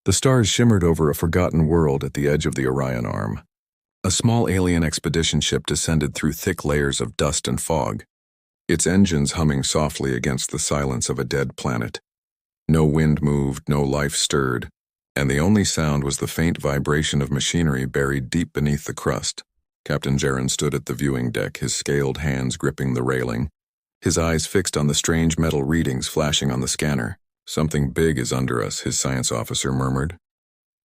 The stars shimmered over a forgotten world at the edge of the Orion Arm. A small alien expedition ship descended through thick layers of dust and fog, its engines humming softly against the silence of a dead planet. No wind moved, no life stirred, and the only sound was the faint vibration of machinery buried deep beneath the crust. Captain Jaron stood at the viewing deck, his scaled hands gripping the railing, his eyes fixed on the strange metal readings flashing on the scanner. "Something big is under us," his science officer murmured.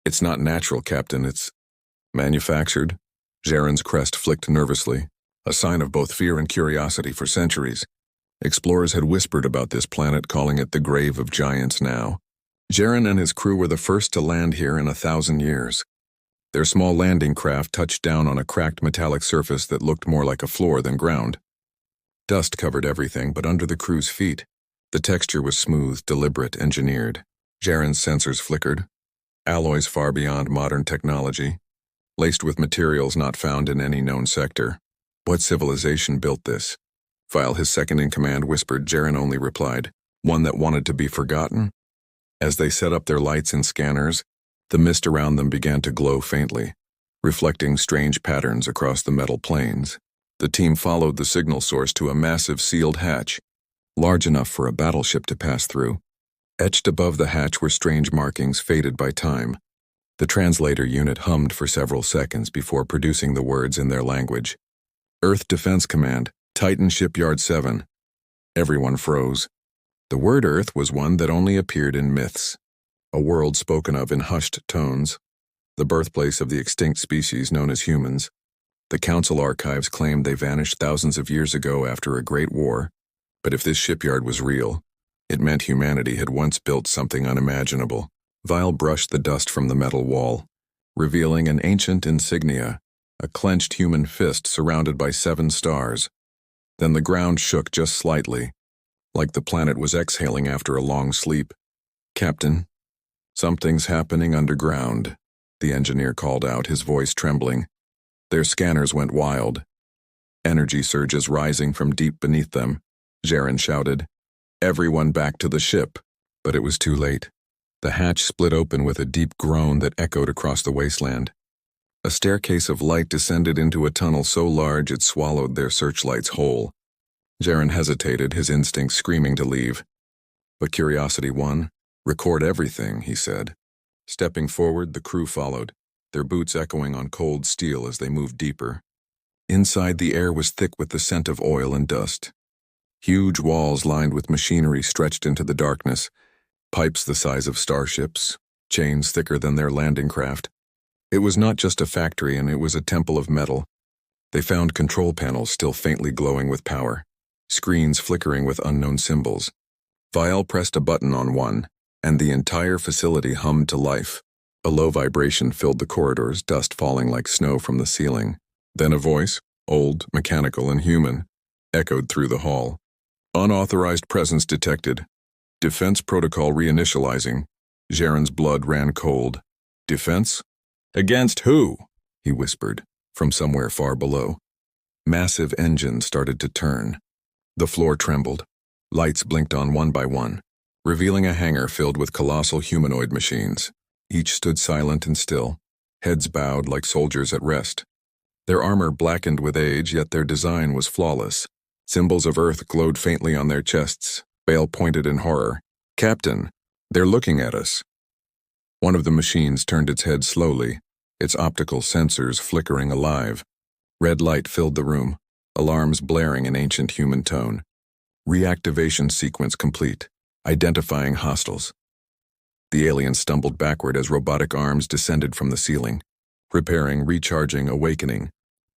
"It's not natural, Captain, it's manufactured." Jaron's crest flicked nervously, a sign of both fear and curiosity. For centuries, explorers had whispered about this planet, calling it the grave of giants. Now, Jaron and his crew were the first to land here in 1,000 years. Their small landing craft touched down on a cracked metallic surface that looked more like a floor than ground. Dust covered everything but under the crew's feet. The texture was smooth, deliberate, engineered. Jaron's sensors flickered. Alloys far beyond modern technology, laced with materials not found in any known sector. What civilization built this? While his second-in-command whispered, Jaron only replied, "One that wanted to be forgotten." As they set up their lights and scanners, the mist around them began to glow faintly, reflecting strange patterns across the metal planes. The team followed the signal source to a massive sealed hatch, large enough for a battleship to pass through. Etched above the hatch were strange markings faded by time. The translator unit hummed for several seconds before producing the words in their language. "Earth Defense Command, Titan Shipyard 7. Everyone froze. The word Earth was one that only appeared in myths, a world spoken of in hushed tones, the birthplace of the extinct species known as humans. The Council archives claimed they vanished thousands of years ago after a great war. But if this shipyard was real, it meant humanity had once built something unimaginable. Vile brushed the dust from the metal wall, revealing an ancient insignia, a clenched human fist surrounded by 7 stars. Then the ground shook just slightly, like the planet was exhaling after a long sleep. "Captain, something's happening underground," the engineer called out, his voice trembling. Their scanners went wild, energy surges rising from deep beneath them. Jaron shouted, "Everyone back to the ship," but it was too late. The hatch split open with a deep groan that echoed across the wasteland. A staircase of light descended into a tunnel so large it swallowed their searchlights whole. Jaron hesitated, his instincts screaming to leave. But curiosity won. "Record everything," he said. Stepping forward, the crew followed, their boots echoing on cold steel as they moved deeper. Inside, the air was thick with the scent of oil and dust. Huge walls lined with machinery stretched into the darkness, pipes the size of starships, chains thicker than their landing craft. It was not just a factory, and it was a temple of metal. They found control panels still faintly glowing with power, screens flickering with unknown symbols. Vial pressed a button on one, and the entire facility hummed to life. A low vibration filled the corridors, dust falling like snow from the ceiling. Then a voice, old, mechanical, and human, echoed through the hall. "Unauthorized presence detected. Defense protocol reinitializing." Jaron's blood ran cold. "Defense? Against who?" he whispered, from somewhere far below. Massive engines started to turn. The floor trembled. Lights blinked on one by one, revealing a hangar filled with colossal humanoid machines. Each stood silent and still, heads bowed like soldiers at rest. Their armor blackened with age, yet their design was flawless. Symbols of Earth glowed faintly on their chests. Bale pointed in horror. "Captain, they're looking at us." One of the machines turned its head slowly, its optical sensors flickering alive. Red light filled the room, alarms blaring in ancient human tone. Reactivation sequence complete, identifying hostiles. The alien stumbled backward as robotic arms descended from the ceiling. Repairing, recharging, awakening.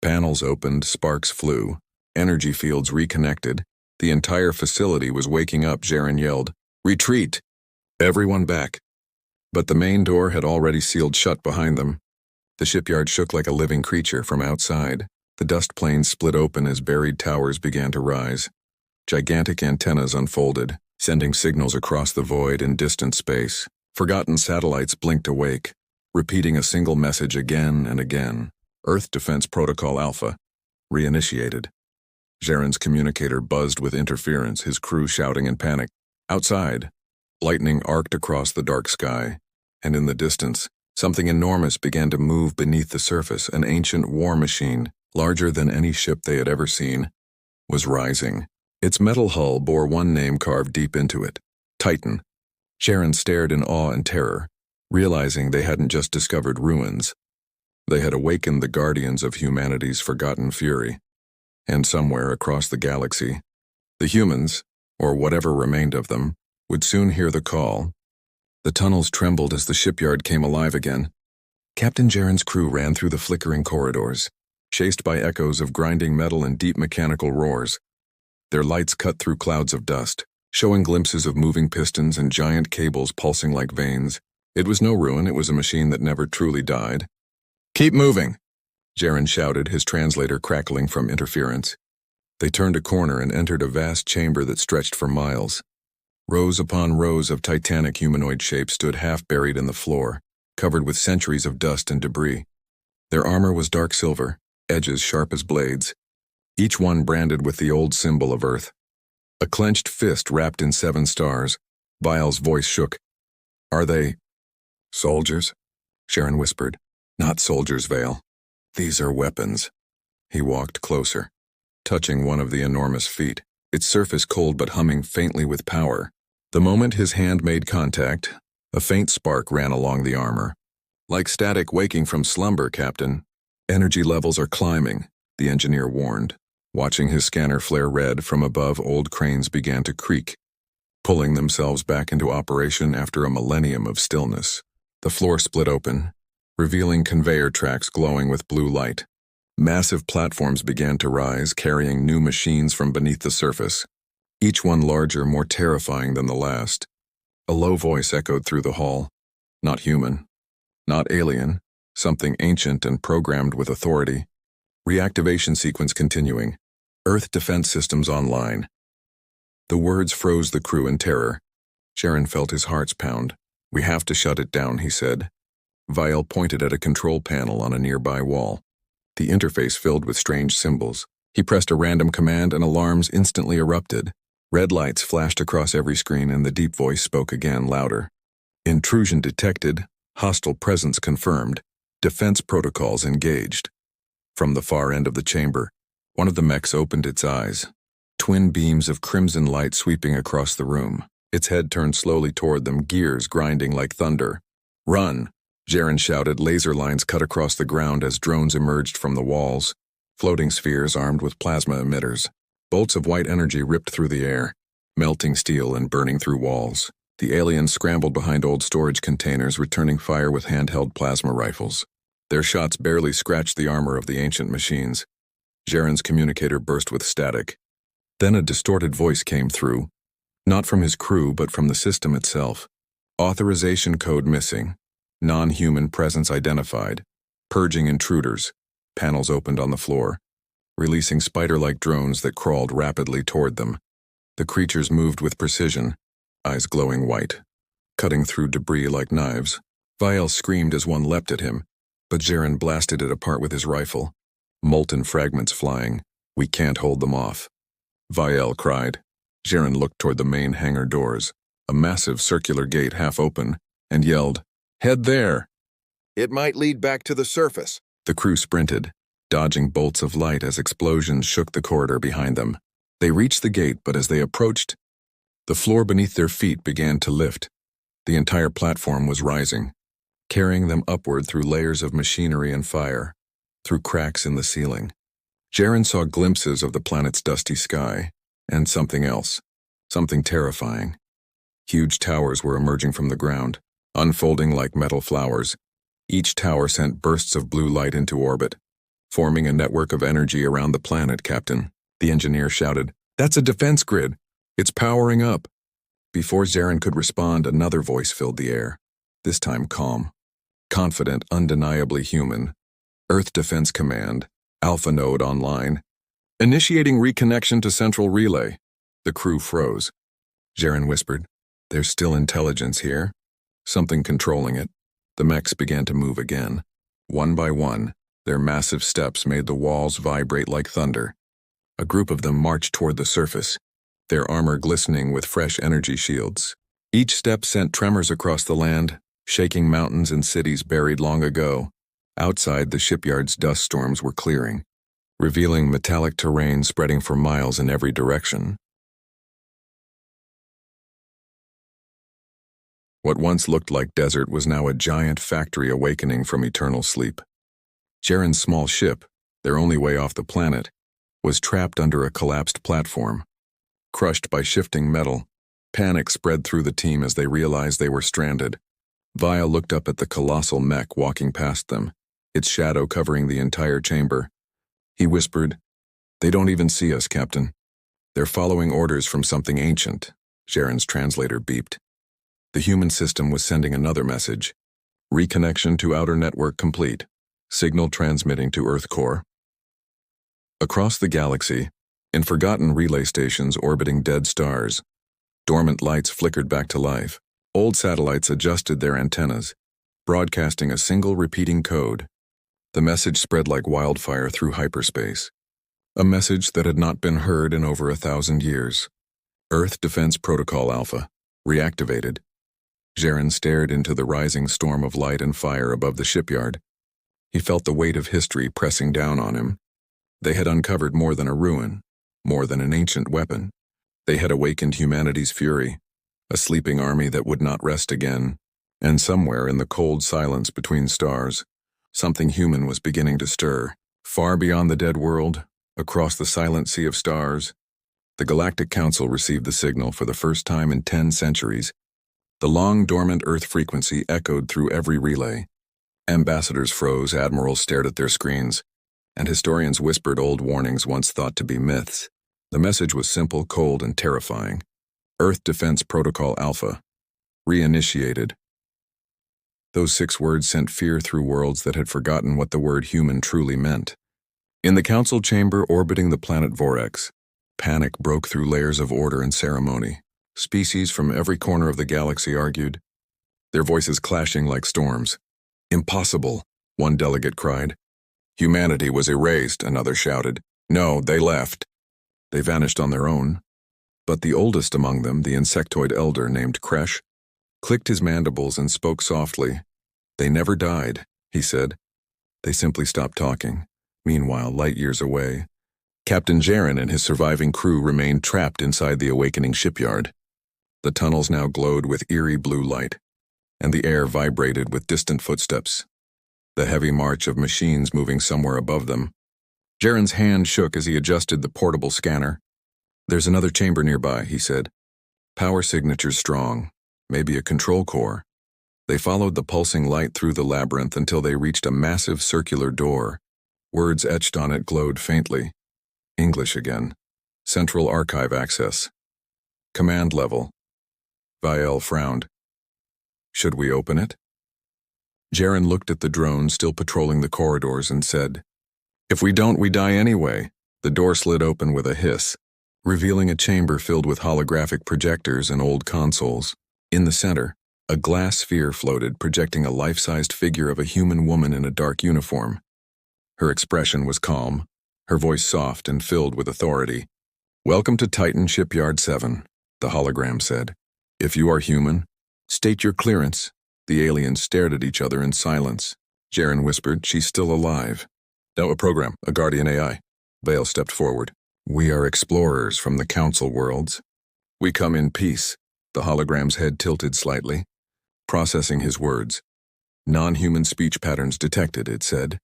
Panels opened, sparks flew. Energy fields reconnected. The entire facility was waking up. Jaron yelled, "Retreat! Everyone back!" But the main door had already sealed shut behind them. The shipyard shook like a living creature from outside. The dust plains split open as buried towers began to rise. Gigantic antennas unfolded, sending signals across the void in distant space. Forgotten satellites blinked awake, repeating a single message again and again. "Earth Defense Protocol Alpha. Reinitiated." Jaron's communicator buzzed with interference, his crew shouting in panic. Outside, lightning arced across the dark sky. And in the distance, something enormous began to move beneath the surface. An ancient war machine, larger than any ship they had ever seen, was rising. Its metal hull bore one name carved deep into it: Titan. Sharon stared in awe and terror, realizing they hadn't just discovered ruins. They had awakened the guardians of humanity's forgotten fury. And somewhere across the galaxy, the humans, or whatever remained of them, would soon hear the call. The tunnels trembled as the shipyard came alive again. Captain Jaren's crew ran through the flickering corridors, chased by echoes of grinding metal and deep mechanical roars. Their lights cut through clouds of dust, showing glimpses of moving pistons and giant cables pulsing like veins. It was no ruin, it was a machine that never truly died. "Keep moving," Jaren shouted, his translator crackling from interference. They turned a corner and entered a vast chamber that stretched for miles. Rows upon rows of titanic humanoid shapes stood half buried in the floor, covered with centuries of dust and debris. Their armor was dark silver, edges sharp as blades, each one branded with the old symbol of Earth. A clenched fist wrapped in 7 stars. Vial's voice shook. "Are they soldiers?" Sharon whispered. "Not soldiers, Vial. These are weapons." He walked closer, touching one of the enormous feet, its surface cold but humming faintly with power. The moment his hand made contact, a faint spark ran along the armor. "Like static waking from slumber, Captain. Energy levels are climbing," the engineer warned. Watching his scanner flare red from above, old cranes began to creak, pulling themselves back into operation after a millennium of stillness. The floor split open, revealing conveyor tracks glowing with blue light. Massive platforms began to rise, carrying new machines from beneath the surface, each one larger, more terrifying than the last. A low voice echoed through the hall. Not human, not alien, something ancient and programmed with authority. Reactivation sequence continuing. Earth defense systems online. The words froze the crew in terror. Sharon felt his heart pound. "We have to shut it down," he said. Vial pointed at a control panel on a nearby wall. The interface filled with strange symbols. He pressed a random command and alarms instantly erupted. Red lights flashed across every screen and the deep voice spoke again, louder. "Intrusion detected. Hostile presence confirmed. Defense protocols engaged." From the far end of the chamber, one of the mechs opened its eyes, twin beams of crimson light sweeping across the room. Its head turned slowly toward them, gears grinding like thunder. "Run!" Jaren shouted. Laser lines cut across the ground as drones emerged from the walls, floating spheres armed with plasma emitters. Bolts of white energy ripped through the air, melting steel and burning through walls. The aliens scrambled behind old storage containers, returning fire with handheld plasma rifles. Their shots barely scratched the armor of the ancient machines. Jaren's communicator burst with static. Then a distorted voice came through, not from his crew but from the system itself. "Authorization code missing. Non-human presence identified. Purging intruders." Panels opened on the floor, releasing spider-like drones that crawled rapidly toward them. The creatures moved with precision, eyes glowing white, cutting through debris like knives. Vial screamed as one leapt at him, but Jaren blasted it apart with his rifle. Molten fragments flying. "We can't hold them off," Vial cried. Jaren looked toward the main hangar doors, a massive circular gate half open, and yelled, "Head there!" "It might lead back to the surface." The crew sprinted, dodging bolts of light as explosions shook the corridor behind them. They reached the gate, but as they approached, the floor beneath their feet began to lift. The entire platform was rising, carrying them upward through layers of machinery and fire, through cracks in the ceiling. Jaren saw glimpses of the planet's dusty sky, and something else, something terrifying. Huge towers were emerging from the ground, unfolding like metal flowers. Each tower sent bursts of blue light into orbit, forming a network of energy around the planet, Captain. The engineer shouted, "That's a defense grid. It's powering up." Before Jaren could respond, another voice filled the air, this time calm, confident, undeniably human. "Earth Defense Command, Alpha Node online. Initiating reconnection to Central Relay." The crew froze. Jaren whispered, "There's still intelligence here. Something controlling it." The mechs began to move again. One by one, their massive steps made the walls vibrate like thunder. A group of them marched toward the surface, their armor glistening with fresh energy shields. Each step sent tremors across the land, shaking mountains and cities buried long ago. Outside, the shipyard's dust storms were clearing, revealing metallic terrain spreading for miles in every direction. What once looked like desert was now a giant factory awakening from eternal sleep. Jaren's small ship, their only way off the planet, was trapped under a collapsed platform. Crushed by shifting metal, panic spread through the team as they realized they were stranded. Vaya looked up at the colossal mech walking past them, its shadow covering the entire chamber. He whispered, "They don't even see us, Captain. They're following orders from something ancient." Jaren's translator beeped. The human system was sending another message. Reconnection to outer network complete. Signal transmitting to Earth core. Across the galaxy, in forgotten relay stations orbiting dead stars, dormant lights flickered back to life. Old satellites adjusted their antennas, broadcasting a single repeating code. The message spread like wildfire through hyperspace. A message that had not been heard in over 1,000 years. Earth Defense Protocol Alpha, reactivated. Jaren stared into the rising storm of light and fire above the shipyard. He felt the weight of history pressing down on him. They had uncovered more than a ruin, more than an ancient weapon. They had awakened humanity's fury, a sleeping army that would not rest again. And somewhere in the cold silence between stars, something human was beginning to stir. Far beyond the dead world, across the silent sea of stars, the Galactic Council received the signal for the first time in 10 centuries. The long-dormant Earth frequency echoed through every relay. Ambassadors froze, admirals stared at their screens, and historians whispered old warnings once thought to be myths. The message was simple, cold, and terrifying. Earth Defense Protocol Alpha. Reinitiated. Those 6 words sent fear through worlds that had forgotten what the word human truly meant. In the council chamber orbiting the planet Vorex, panic broke through layers of order and ceremony. Species from every corner of the galaxy argued, their voices clashing like storms. "Impossible," one delegate cried. "Humanity was erased," another shouted. "No, they left. They vanished on their own." But the oldest among them, the insectoid elder named Kresh, clicked his mandibles and spoke softly. "They never died," he said. "They simply stopped talking." Meanwhile, light years away, Captain Jaren and his surviving crew remained trapped inside the awakening shipyard. The tunnels now glowed with eerie blue light, and the air vibrated with distant footsteps, the heavy march of machines moving somewhere above them. Jaren's hand shook as he adjusted the portable scanner. "There's another chamber nearby," he said. "Power signatures strong, maybe a control core." They followed the pulsing light through the labyrinth until they reached a massive circular door. Words etched on it glowed faintly. English again. "Central archive access. Command level." Vael frowned. "Should we open it?" Jaren looked at the drone still patrolling the corridors and said, "If we don't, we die anyway." The door slid open with a hiss, revealing a chamber filled with holographic projectors and old consoles. In the center, a glass sphere floated, projecting a life-sized figure of a human woman in a dark uniform. Her expression was calm, her voice soft and filled with authority. "Welcome to Titan Shipyard 7, the hologram said. "If you are human, state your clearance." The aliens stared at each other in silence. Jaren whispered, "She's still alive." "No, a program, a guardian AI." Vale stepped forward. "We are explorers from the council worlds. We come in peace." The hologram's head tilted slightly, processing his words. "Non-human speech patterns detected," it said.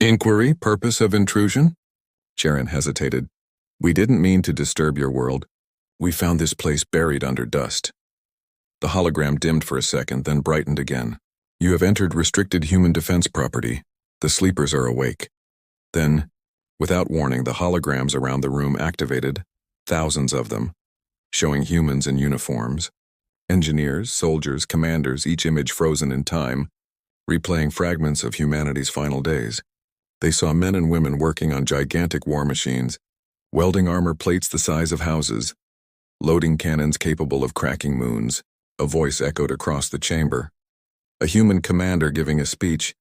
"Inquiry, purpose of intrusion?" Jaren hesitated. "We didn't mean to disturb your world. We found this place buried under dust." The hologram dimmed for a second, then brightened again. "You have entered restricted human defense property. The sleepers are awake." Then, without warning, the holograms around the room activated, thousands of them, showing humans in uniforms. Engineers, soldiers, commanders, each image frozen in time, replaying fragments of humanity's final days. They saw men and women working on gigantic war machines, welding armor plates the size of houses, loading cannons capable of cracking moons. A voice echoed across the chamber. A human commander giving a speech.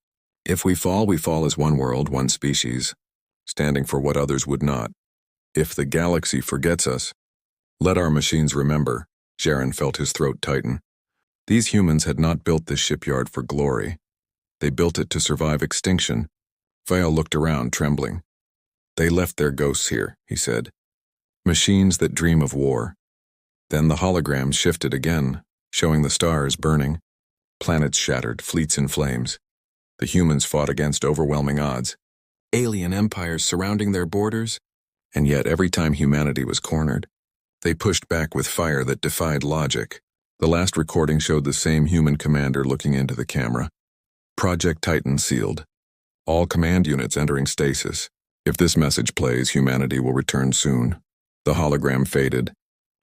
"If we fall as one world, one species, standing for what others would not. If the galaxy forgets us, let our machines remember." Jaren felt his throat tighten. These humans had not built this shipyard for glory. They built it to survive extinction. Vail looked around, trembling. They left their ghosts here, he said. Machines that dream of war. Then the holograms shifted again, showing the stars burning. Planets shattered, fleets in flames. The humans fought against overwhelming odds. Alien empires surrounding their borders. And yet every time humanity was cornered, they pushed back with fire that defied logic. The last recording showed the same human commander looking into the camera. Project Titan sealed. All command units entering stasis. If this message plays, humanity will return soon. The hologram faded,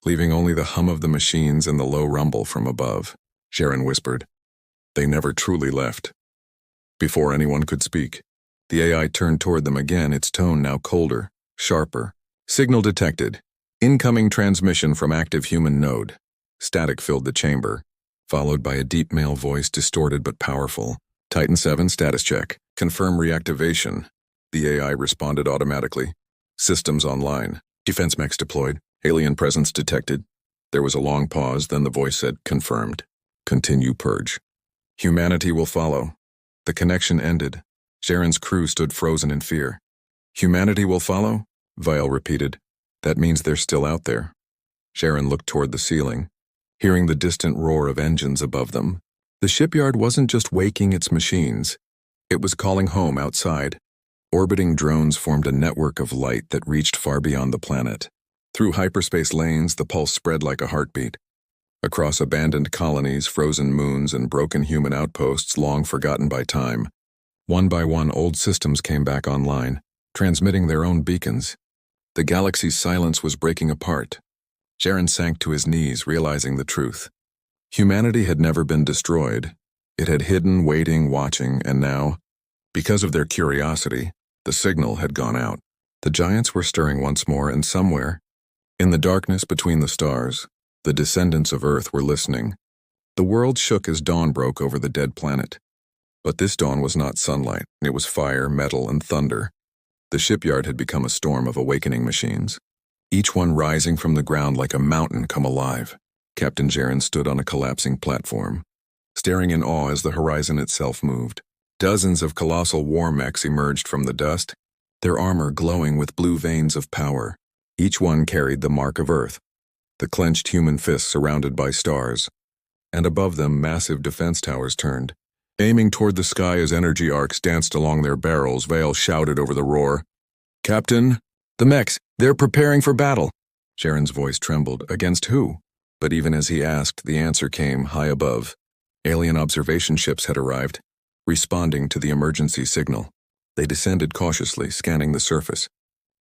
leaving only the hum of the machines and the low rumble from above. Sharon whispered. They never truly left. Before anyone could speak, the AI turned toward them again, its tone now colder, sharper. Signal detected. Incoming transmission from active human node. Static filled the chamber, followed by a deep male voice, distorted but powerful. Titan 7 status check. Confirm reactivation. The AI responded automatically. Systems online. Defense mechs deployed. Alien presence detected. There was a long pause, then the voice said, confirmed. Continue purge. Humanity will follow. The connection ended. Sharon's crew stood frozen in fear. Humanity will follow? Vial repeated. That means they're still out there. Sharon looked toward the ceiling, hearing the distant roar of engines above them. The shipyard wasn't just waking its machines. It was calling home outside. Orbiting drones formed a network of light that reached far beyond the planet. Through hyperspace lanes, the pulse spread like a heartbeat. Across abandoned colonies, frozen moons, and broken human outposts long forgotten by time, one by one old systems came back online, transmitting their own beacons. The galaxy's silence was breaking apart. Sharon sank to his knees, realizing the truth. Humanity had never been destroyed. It had hidden, waiting, watching, and now, because of their curiosity, the signal had gone out. The giants were stirring once more, and somewhere, in the darkness between the stars, the descendants of Earth were listening. The world shook as dawn broke over the dead planet. But this dawn was not sunlight. It was fire, metal, and thunder. The shipyard had become a storm of awakening machines, each one rising from the ground like a mountain come alive. Captain Jaren stood on a collapsing platform, staring in awe as the horizon itself moved. Dozens of colossal war mechs emerged from the dust, their armor glowing with blue veins of power. Each one carried the mark of Earth, the clenched human fists surrounded by stars, and above them massive defense towers turned. Aiming toward the sky as energy arcs danced along their barrels, Vale shouted over the roar. Captain, the mechs, they're preparing for battle. Sharon's voice trembled. Against who? But even as he asked, the answer came high above. Alien observation ships had arrived, responding to the emergency signal. They descended cautiously, scanning the surface.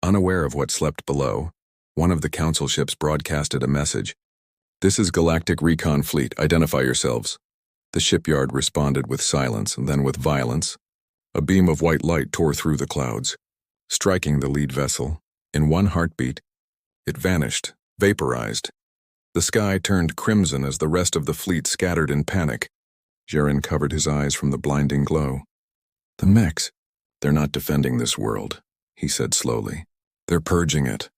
Unaware of what slept below, one of the council ships broadcasted a message. This is Galactic Recon Fleet. Identify yourselves. The shipyard responded with silence and then with violence. A beam of white light tore through the clouds, striking the lead vessel. In one heartbeat, it vanished, vaporized. The sky turned crimson as the rest of the fleet scattered in panic. Jaren covered his eyes from the blinding glow. The mechs, they're not defending this world, he said slowly. They're purging it.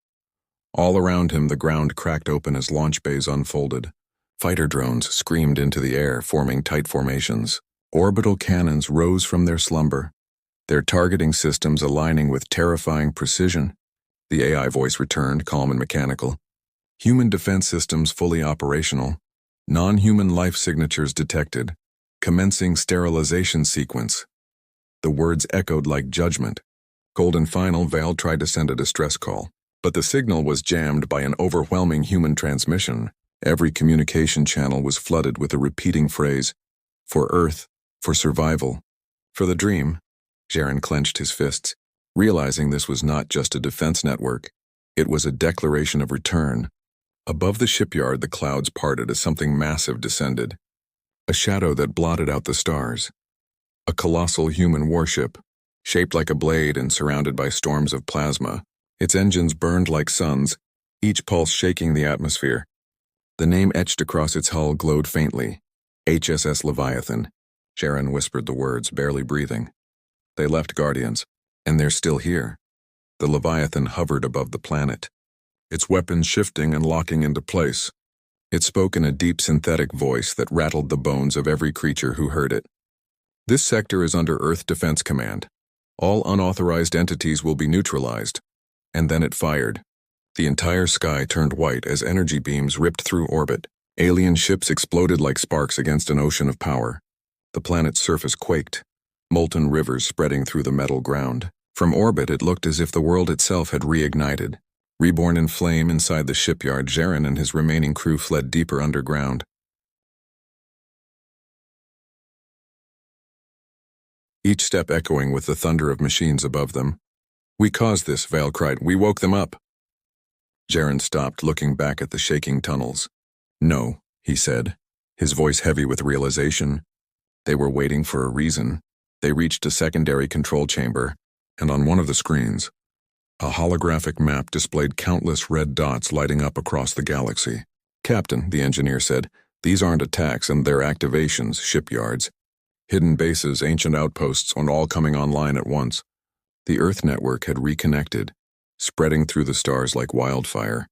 All around him, the ground cracked open as launch bays unfolded. Fighter drones screamed into the air, forming tight formations. Orbital cannons rose from their slumber, their targeting systems aligning with terrifying precision. The AI voice returned, calm and mechanical. Human defense systems fully operational. Non-human life signatures detected. Commencing sterilization sequence. The words echoed like judgment. Cold and final, Vale tried to send a distress call, but the signal was jammed by an overwhelming human transmission. Every communication channel was flooded with a repeating phrase, for Earth, for survival, for the dream. Jaren clenched his fists, realizing this was not just a defense network. It was a declaration of return. Above the shipyard, the clouds parted as something massive descended. A shadow that blotted out the stars. A colossal human warship, shaped like a blade and surrounded by storms of plasma. Its engines burned like suns, each pulse shaking the atmosphere. The name etched across its hull glowed faintly. HSS Leviathan. Sharon whispered the words, barely breathing. They left Guardians, and they're still here. The Leviathan hovered above the planet, its weapons shifting and locking into place. It spoke in a deep synthetic voice that rattled the bones of every creature who heard it. This sector is under Earth Defense Command. All unauthorized entities will be neutralized. And then it fired. The entire sky turned white as energy beams ripped through orbit. Alien ships exploded like sparks against an ocean of power. The planet's surface quaked, molten rivers spreading through the metal ground. From orbit, it looked as if the world itself had reignited. Reborn in flame inside the shipyard, Terran and his remaining crew fled deeper underground. Each step echoing with the thunder of machines above them. "We caused this," Vale cried. "We woke them up." Terran stopped, looking back at the shaking tunnels. "No," he said, his voice heavy with realization. They were waiting for a reason. They reached a secondary control chamber, and on one of the screens, a holographic map displayed countless red dots lighting up across the galaxy. "Captain," the engineer said, "these aren't attacks and they're activations, shipyards. Hidden bases, ancient outposts, and all coming online at once." The Earth network had reconnected, spreading through the stars like wildfire.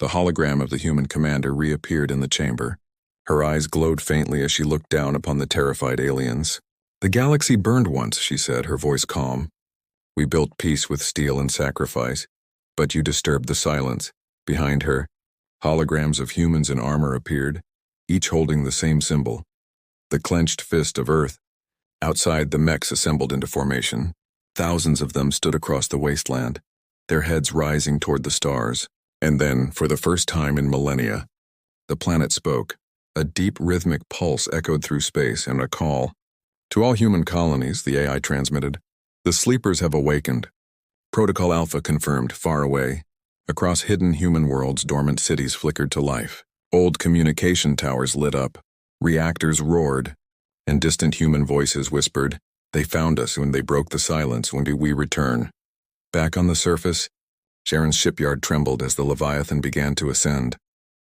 The hologram of the human commander reappeared in the chamber. Her eyes glowed faintly as she looked down upon the terrified aliens. "The galaxy burned once," she said, her voice calm. "We built peace with steel and sacrifice, but you disturbed the silence." Behind her, holograms of humans in armor appeared, each holding the same symbol, the clenched fist of Earth. Outside, the Mechs assembled into formation. Thousands of them stood across the wasteland, their heads rising toward the stars. And then, for the first time in millennia, the planet spoke. A deep rhythmic pulse echoed through space, and a call. "To all human colonies," the AI transmitted, "the sleepers have awakened. Protocol Alpha confirmed, far away. Across hidden human worlds, dormant cities flickered to life. Old communication towers lit up. Reactors roared. And distant human voices whispered, 'They found us when they broke the silence. When do we return?'" Back on the surface, Terran's shipyard trembled as the Leviathan began to ascend.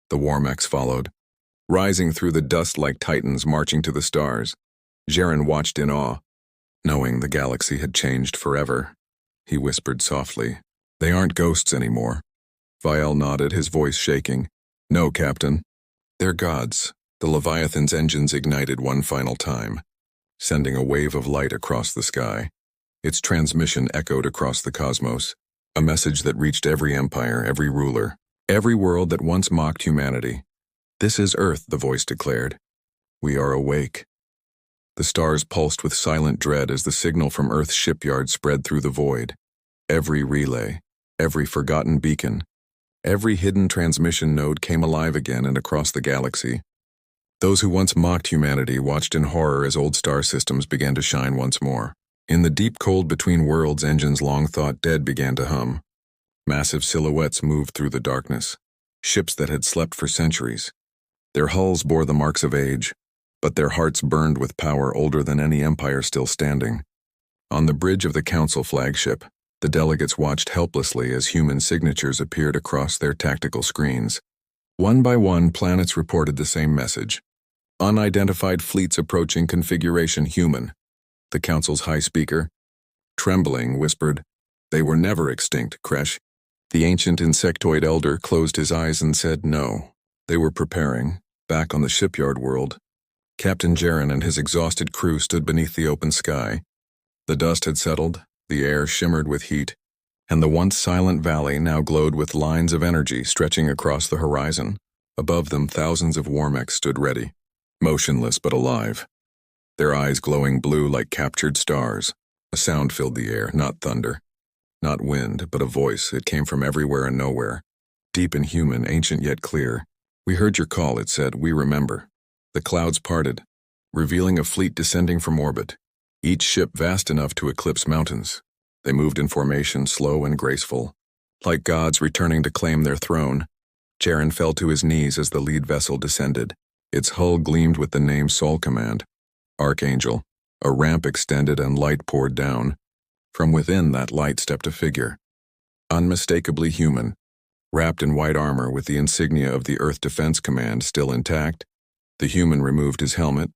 The war mechs followed, rising through the dust like titans marching to the stars. Terran watched in awe, knowing the galaxy had changed forever. He whispered softly, "They aren't ghosts anymore." Vial nodded, his voice shaking. "No, Captain. They're gods." The Leviathan's engines ignited one final time, sending a wave of light across the sky. Its transmission echoed across the cosmos, a message that reached every empire, every ruler, every world that once mocked humanity. "This is Earth," the voice declared. "We are awake." The stars pulsed with silent dread as the signal from Earth's shipyard spread through the void. Every relay, every forgotten beacon, every hidden transmission node came alive again and across the galaxy. Those who once mocked humanity watched in horror as old star systems began to shine once more. In the deep cold between worlds, engines long thought dead began to hum. Massive silhouettes moved through the darkness, ships that had slept for centuries. Their hulls bore the marks of age, but their hearts burned with power older than any empire still standing. On the bridge of the Council flagship, the delegates watched helplessly as human signatures appeared across their tactical screens. One by one, planets reported the same message. "Unidentified fleets approaching, configuration human." The Council's high speaker, trembling, whispered, "They were never extinct, Kresh." The ancient insectoid elder closed his eyes and said no. They were preparing, back on the shipyard world. Captain Terran and his exhausted crew stood beneath the open sky. The dust had settled, the air shimmered with heat, and the once silent valley now glowed with lines of energy stretching across the horizon. Above them, thousands of war mechs stood ready, motionless but alive, their eyes glowing blue like captured stars. A sound filled the air, not thunder, not wind, but a voice. It came from everywhere and nowhere, deep and human, ancient yet clear. "We heard your call," it said. "We remember." The clouds parted, revealing a fleet descending from orbit, each ship vast enough to eclipse mountains. They moved in formation, slow and graceful, like gods returning to claim their throne. Terran fell to his knees as the lead vessel descended. Its hull gleamed with the name Sol Command, Archangel. A ramp extended and light poured down. From within that light stepped a figure, unmistakably human, wrapped in white armor with the insignia of the Earth Defense Command still intact. The human removed his helmet,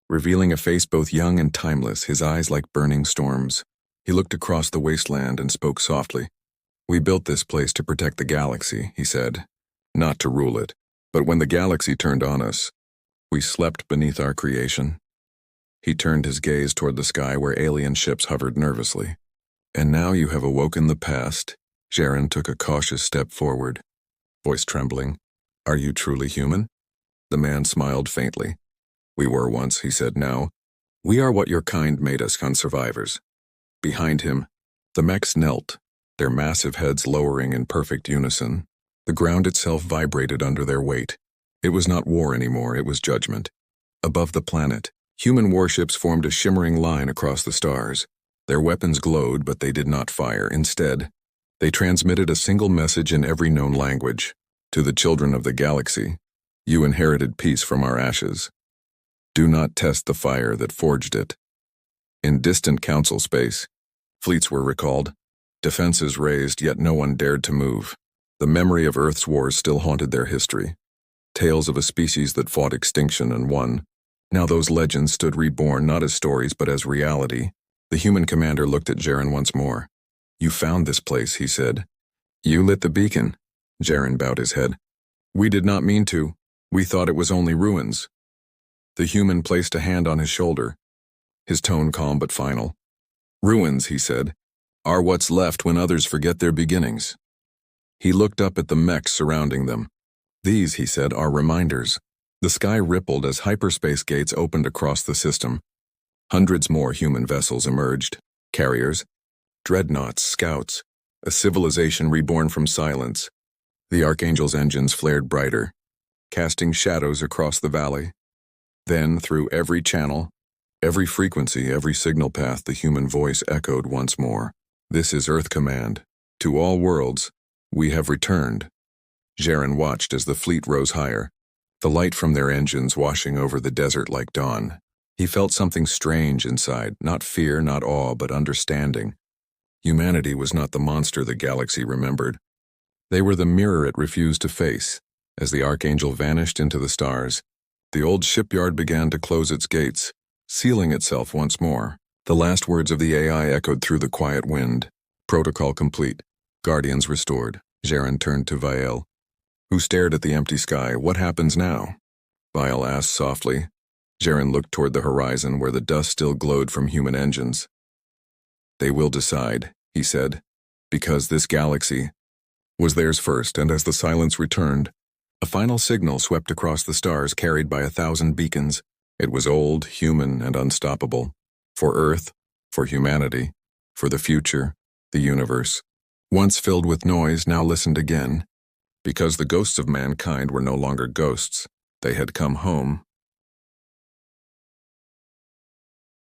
revealing a face both young and timeless, his eyes like burning storms. He looked across the wasteland and spoke softly. "We built this place to protect the galaxy," he said. "Not to rule it, But when the galaxy turned on us, we slept beneath our creation. He turned his gaze toward the sky where alien ships hovered nervously. And now you have awoken the past. Jaren took a cautious step forward, voice trembling. Are you truly human? The man smiled faintly. We were once, he said. Now, we are what your kind made us, survivors. Behind him, the Mechs knelt, their massive heads lowering in perfect unison. The ground itself vibrated under their weight. It was not war anymore, it was judgment. Above the planet, human warships formed a shimmering line across the stars. Their weapons glowed, but they did not fire. Instead, they transmitted a single message in every known language. To the children of the galaxy, you inherited peace from our ashes. Do not test the fire that forged it. In distant council space, fleets were recalled, defenses raised, yet no one dared to move. The memory of Earth's wars still haunted their history. Tales of a species that fought extinction and won. Now those legends stood reborn not as stories but as reality. The human commander looked at Jaren once more. You found this place, he said. You lit the beacon. Jaren bowed his head. We did not mean to. We thought it was only ruins. The human placed a hand on his shoulder, his tone calm but final. Ruins, he said, are what's left when others forget their beginnings. He looked up at the mechs surrounding them. These, he said, are reminders. The sky rippled as hyperspace gates opened across the system. Hundreds more human vessels emerged, carriers, dreadnoughts, scouts, a civilization reborn from silence. The Archangel's engines flared brighter, casting shadows across the valley. Then, through every channel, every frequency, every signal path, the human voice echoed once more. This is Earth Command. To all worlds, we have returned. Jaren watched as the fleet rose higher, the light from their engines washing over the desert like dawn. He felt something strange inside, not fear, not awe, but understanding. Humanity was not the monster the galaxy remembered. They were the mirror it refused to face. As the Archangel vanished into the stars, the old shipyard began to close its gates, sealing itself once more. The last words of the AI echoed through the quiet wind. Protocol complete. Guardians restored. Jaren turned to Vial, who stared at the empty sky. What happens now? Vial asked softly. Jaren looked toward the horizon where the dust still glowed from human engines. They will decide, he said, because this galaxy was theirs first, and as the silence returned, a final signal swept across the stars carried by 1,000 beacons. It was old, human, and unstoppable. For Earth, for humanity, for the future, the universe. Once filled with noise, now listened again. Because the ghosts of mankind were no longer ghosts. They had come home,